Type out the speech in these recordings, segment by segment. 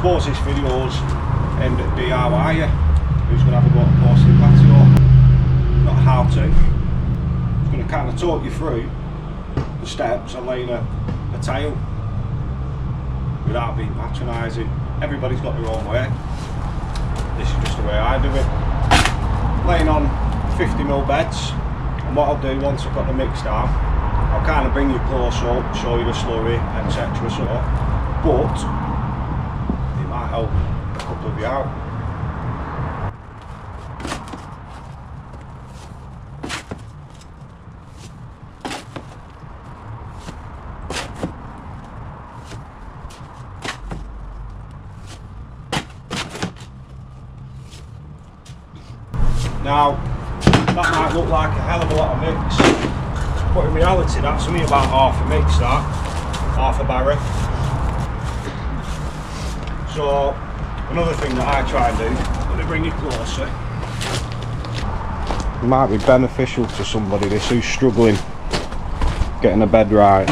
suppose this video is aimed at DIY who's going to have a go at porcelain patio, not how to. It's going to kind of talk you through the steps of laying a tile without being patronising. Everybody's got their own way. This is just the way I do it. Laying on 50mm beds, and what I'll do once I've got the mix down, I'll kind of bring you close up, show you the slurry, etc. So, but it might help a couple of you out. Now, that might look like a hell of a lot of mix, but in reality that's only about half a mix, that, half a barrel. So, another thing that I try and do, let me bring you closer. It might be beneficial to somebody this who's struggling getting a bed right.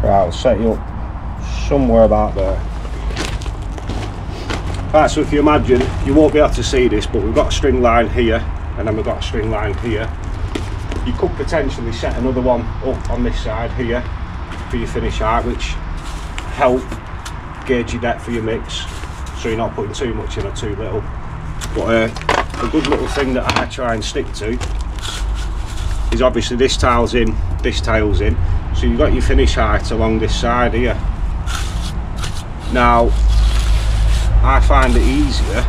Right, I'll set you up somewhere about there. Right, so if you imagine, you won't be able to see this, but we've got a string line here, and then we've got a string line here. You could potentially set another one up on this side here for your finish height, which help gauge your depth for your mix, so you're not putting too much in or too little. But a good little thing that I try and stick to is obviously this tile's in, this tile's in, so you've got your finish height along this side here. Now, I find it easier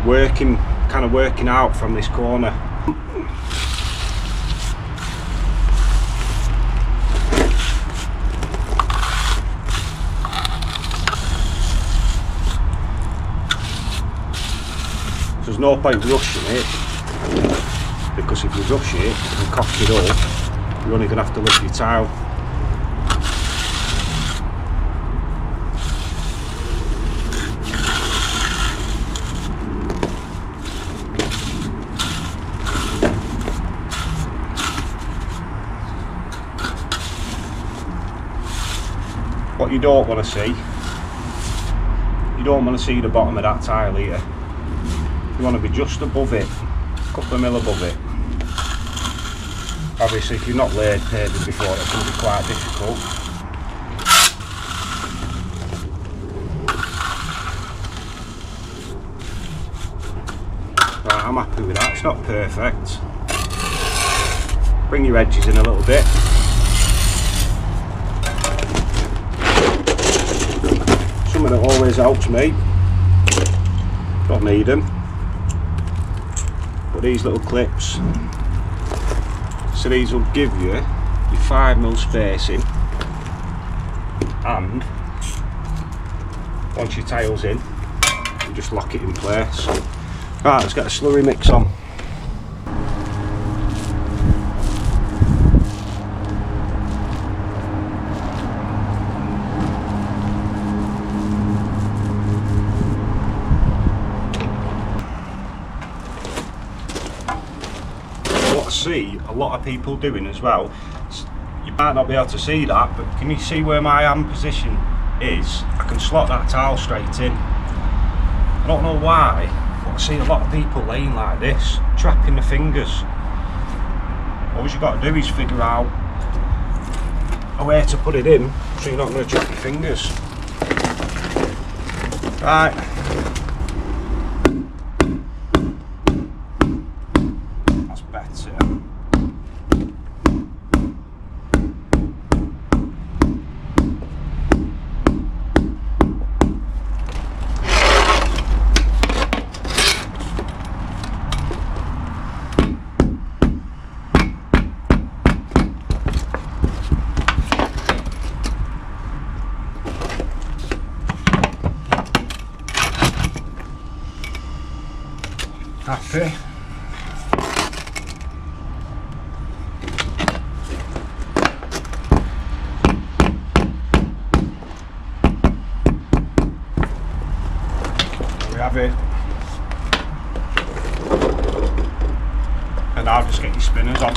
working out from this corner. There's no point rushing it, because if you rush it and cock it up, you're only going to have to lift your tile. What you don't want to see, you don't want to see the bottom of that tile here. You want to be just above it, a couple of mil above it. Obviously if you've not laid paving before, it can be quite difficult. Right, I'm happy with that, it's not perfect. Bring your edges in a little bit. Something that always helps me, don't need them, but these little clips, so these will give you your 5mm spacing, and once your tile's in, you just lock it in place. Right, let's get a slurry mix on. See a lot of people doing as well, you might not be able to see that, but can you see where my hand position is? I can slot that tile straight in. I don't know why, but I see a lot of people laying like this, trapping the fingers. All you got to do is figure out a way to put it in so you're not going to trap your fingers. Right. Happy. There we have it. And now just get your spinners on.